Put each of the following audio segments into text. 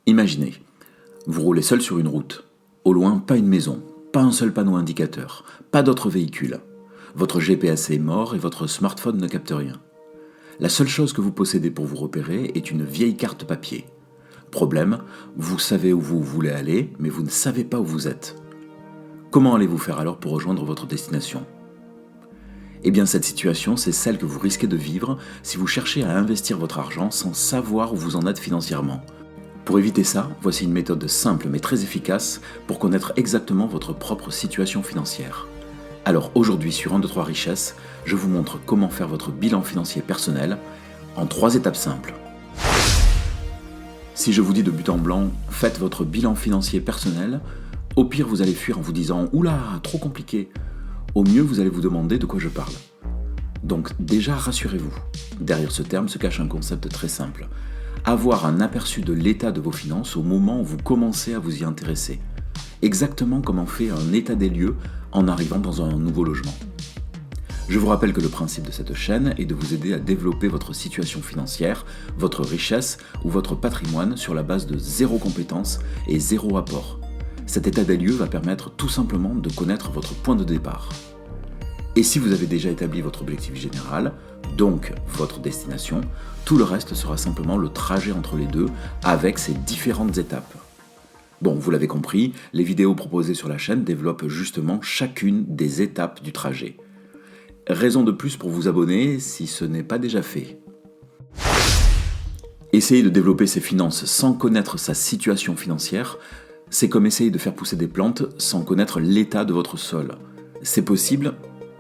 Imaginez, vous roulez seul sur une route. Au loin, pas une maison, pas un seul panneau indicateur, pas d'autres véhicules. Votre GPS est mort et votre smartphone ne capte rien. La seule chose que vous possédez pour vous repérer est une vieille carte papier. Problème, vous savez où vous voulez aller, mais vous ne savez pas où vous êtes. Comment allez-vous faire alors pour rejoindre votre destination ? Eh bien, cette situation, c'est celle que vous risquez de vivre si vous cherchez à investir votre argent sans savoir où vous en êtes financièrement. Pour éviter ça, voici une méthode simple mais très efficace pour connaître exactement votre propre situation financière. Alors aujourd'hui sur 1, 2, 3 Richesse, je vous montre comment faire votre bilan financier personnel en 3 étapes simples. Si je vous dis de but en blanc, faites votre bilan financier personnel, au pire vous allez fuir en vous disant « Oula, trop compliqué !» Au mieux vous allez vous demander de quoi je parle. Donc déjà rassurez-vous, derrière ce terme se cache un concept très simple. Avoir un aperçu de l'état de vos finances au moment où vous commencez à vous y intéresser. Exactement comme on fait un état des lieux en arrivant dans un nouveau logement. Je vous rappelle que le principe de cette chaîne est de vous aider à développer votre situation financière, votre richesse ou votre patrimoine sur la base de 0 compétences et 0 apport. Cet état des lieux va permettre tout simplement de connaître votre point de départ. Et si vous avez déjà établi votre objectif général, donc votre destination, tout le reste sera simplement le trajet entre les deux avec ces différentes étapes. Bon, vous l'avez compris, les vidéos proposées sur la chaîne développent justement chacune des étapes du trajet. Raison de plus pour vous abonner si ce n'est pas déjà fait. Essayer de développer ses finances sans connaître sa situation financière, c'est comme essayer de faire pousser des plantes sans connaître l'état de votre sol. C'est possible,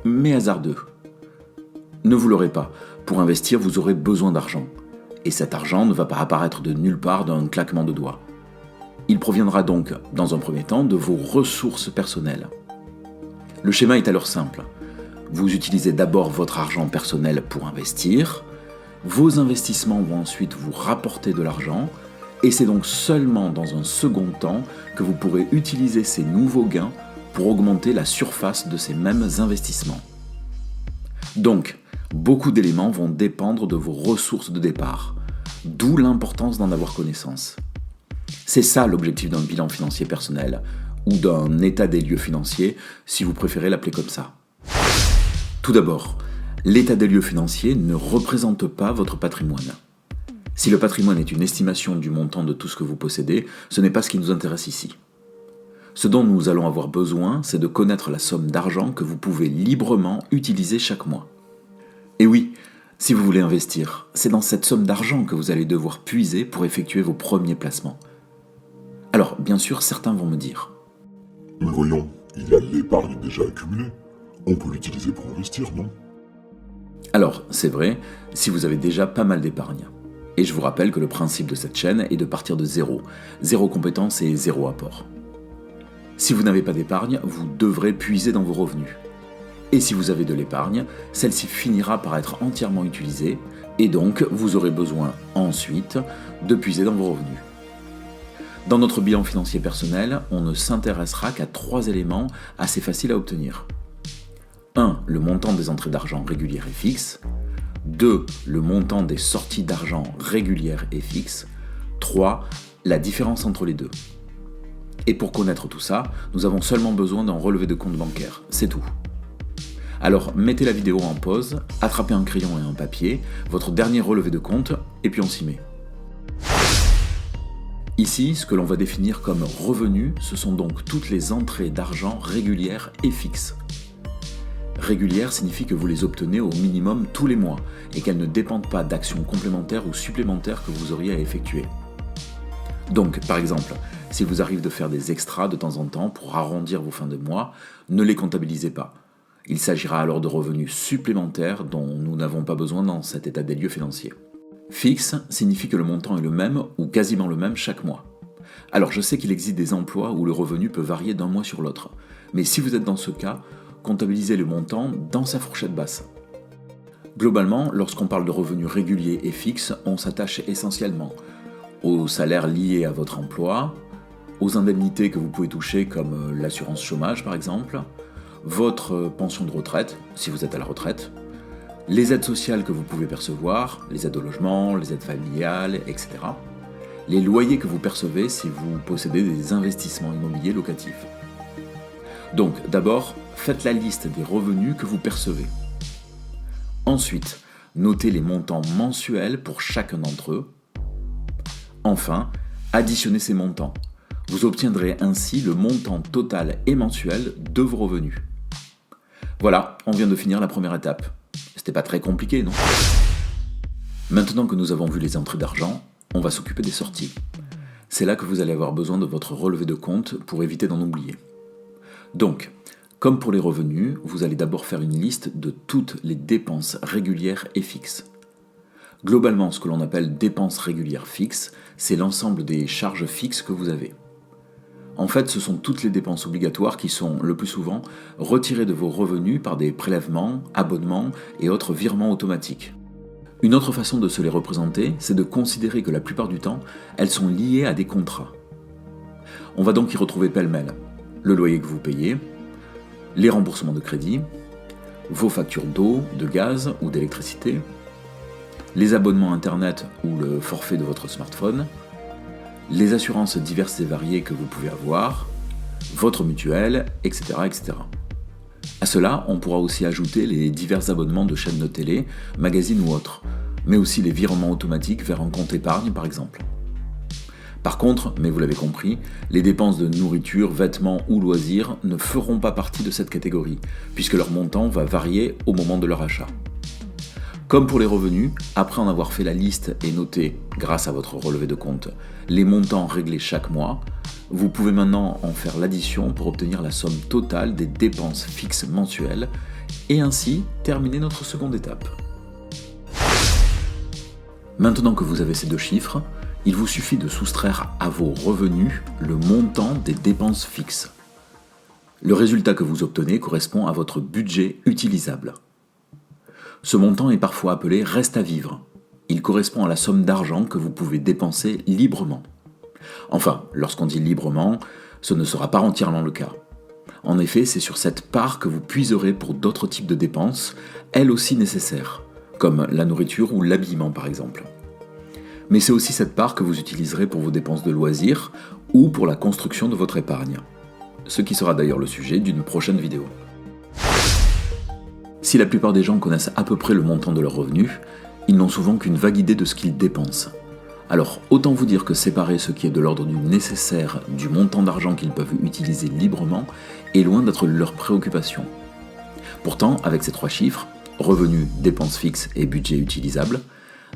mais hasardeux. Ne vous l'aurez pas, pour investir vous aurez besoin d'argent. Et cet argent ne va pas apparaître de nulle part d'un claquement de doigts. Il proviendra donc, dans un premier temps, de vos ressources personnelles. Le schéma est alors simple. Vous utilisez d'abord votre argent personnel pour investir, vos investissements vont ensuite vous rapporter de l'argent, et c'est donc seulement dans un second temps que vous pourrez utiliser ces nouveaux gains pour augmenter la surface de ces mêmes investissements. Donc, beaucoup d'éléments vont dépendre de vos ressources de départ, d'où l'importance d'en avoir connaissance. C'est ça l'objectif d'un bilan financier personnel, ou d'un état des lieux financiers, si vous préférez l'appeler comme ça. Tout d'abord, l'état des lieux financiers ne représente pas votre patrimoine. Si le patrimoine est une estimation du montant de tout ce que vous possédez, ce n'est pas ce qui nous intéresse ici. Ce dont nous allons avoir besoin, c'est de connaître la somme d'argent que vous pouvez librement utiliser chaque mois. Et oui, si vous voulez investir, c'est dans cette somme d'argent que vous allez devoir puiser pour effectuer vos premiers placements. Alors, bien sûr, certains vont me dire « Mais voyons, il y a l'épargne déjà accumulée. On peut l'utiliser pour investir, non ?» Alors, c'est vrai, si vous avez déjà pas mal d'épargne. Et je vous rappelle que le principe de cette chaîne est de partir de zéro. 0 compétences et 0 apport. Si vous n'avez pas d'épargne, vous devrez puiser dans vos revenus. Et si vous avez de l'épargne, celle-ci finira par être entièrement utilisée, et donc vous aurez besoin ensuite de puiser dans vos revenus. Dans notre bilan financier personnel, on ne s'intéressera qu'à 3 éléments assez faciles à obtenir. 1. Le montant des entrées d'argent régulières et fixes. 2. Le montant des sorties d'argent régulières et fixes. 3. La différence entre les deux. Et pour connaître tout ça, nous avons seulement besoin d'un relevé de compte bancaire, c'est tout. Alors mettez la vidéo en pause, attrapez un crayon et un papier, votre dernier relevé de compte, et puis on s'y met. Ici, ce que l'on va définir comme revenus, ce sont donc toutes les entrées d'argent régulières et fixes. Régulières signifie que vous les obtenez au minimum tous les mois, et qu'elles ne dépendent pas d'actions complémentaires ou supplémentaires que vous auriez à effectuer. Donc, par exemple, s'il vous arrive de faire des extras de temps en temps pour arrondir vos fins de mois, ne les comptabilisez pas. Il s'agira alors de revenus supplémentaires dont nous n'avons pas besoin dans cet état des lieux financiers. Fixe signifie que le montant est le même ou quasiment le même chaque mois. Alors je sais qu'il existe des emplois où le revenu peut varier d'un mois sur l'autre, mais si vous êtes dans ce cas, comptabilisez le montant dans sa fourchette basse. Globalement, lorsqu'on parle de revenus réguliers et fixes, on s'attache essentiellement aux salaires liés à votre emploi, aux indemnités que vous pouvez toucher comme l'assurance chômage par exemple, votre pension de retraite, si vous êtes à la retraite, les aides sociales que vous pouvez percevoir, les aides au logement, les aides familiales, etc. les loyers que vous percevez si vous possédez des investissements immobiliers locatifs. Donc d'abord, faites la liste des revenus que vous percevez. Ensuite, notez les montants mensuels pour chacun d'entre eux. Enfin, additionnez ces montants. Vous obtiendrez ainsi le montant total et mensuel de vos revenus. Voilà, on vient de finir la première étape. C'était pas très compliqué, non ? Maintenant que nous avons vu les entrées d'argent, on va s'occuper des sorties. C'est là que vous allez avoir besoin de votre relevé de compte pour éviter d'en oublier. Donc, comme pour les revenus, vous allez d'abord faire une liste de toutes les dépenses régulières et fixes. Globalement, ce que l'on appelle dépenses régulières fixes, c'est l'ensemble des charges fixes que vous avez. En fait, ce sont toutes les dépenses obligatoires qui sont, le plus souvent, retirées de vos revenus par des prélèvements, abonnements et autres virements automatiques. Une autre façon de se les représenter, c'est de considérer que la plupart du temps, elles sont liées à des contrats. On va donc y retrouver pêle-mêle le loyer que vous payez, les remboursements de crédit, vos factures d'eau, de gaz ou d'électricité, les abonnements Internet ou le forfait de votre smartphone, les assurances diverses et variées que vous pouvez avoir, votre mutuelle, etc., etc. À cela, on pourra aussi ajouter les divers abonnements de chaînes de télé, magazines ou autres, mais aussi les virements automatiques vers un compte épargne par exemple. Par contre, mais vous l'avez compris, les dépenses de nourriture, vêtements ou loisirs ne feront pas partie de cette catégorie, puisque leur montant va varier au moment de leur achat. Comme pour les revenus, après en avoir fait la liste et noté, grâce à votre relevé de compte, les montants réglés chaque mois, vous pouvez maintenant en faire l'addition pour obtenir la somme totale des dépenses fixes mensuelles et ainsi terminer notre seconde étape. Maintenant que vous avez ces deux chiffres, il vous suffit de soustraire à vos revenus le montant des dépenses fixes. Le résultat que vous obtenez correspond à votre budget utilisable. Ce montant est parfois appelé « reste à vivre ». Il correspond à la somme d'argent que vous pouvez dépenser librement. Enfin, lorsqu'on dit librement, ce ne sera pas entièrement le cas. En effet, c'est sur cette part que vous puiserez pour d'autres types de dépenses, elles aussi nécessaires, comme la nourriture ou l'habillement par exemple. Mais c'est aussi cette part que vous utiliserez pour vos dépenses de loisirs ou pour la construction de votre épargne. Ce qui sera d'ailleurs le sujet d'une prochaine vidéo. Si la plupart des gens connaissent à peu près le montant de leurs revenus, ils n'ont souvent qu'une vague idée de ce qu'ils dépensent. Alors autant vous dire que séparer ce qui est de l'ordre du nécessaire du montant d'argent qu'ils peuvent utiliser librement est loin d'être leur préoccupation. Pourtant, avec ces trois chiffres, revenus, dépenses fixes et budget utilisable,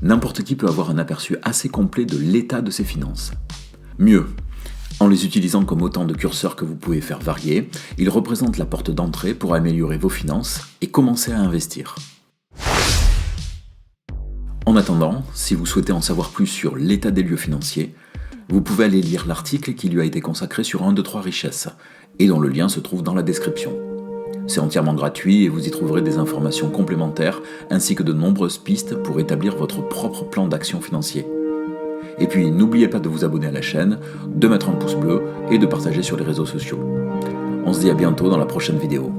n'importe qui peut avoir un aperçu assez complet de l'état de ses finances. Mieux, en les utilisant comme autant de curseurs que vous pouvez faire varier, ils représentent la porte d'entrée pour améliorer vos finances et commencer à investir. En attendant, si vous souhaitez en savoir plus sur l'état des lieux financiers, vous pouvez aller lire l'article qui lui a été consacré sur 1, 2, 3 richesses, et dont le lien se trouve dans la description. C'est entièrement gratuit et vous y trouverez des informations complémentaires ainsi que de nombreuses pistes pour établir votre propre plan d'action financier. Et puis n'oubliez pas de vous abonner à la chaîne, de mettre un pouce bleu et de partager sur les réseaux sociaux. On se dit à bientôt dans la prochaine vidéo.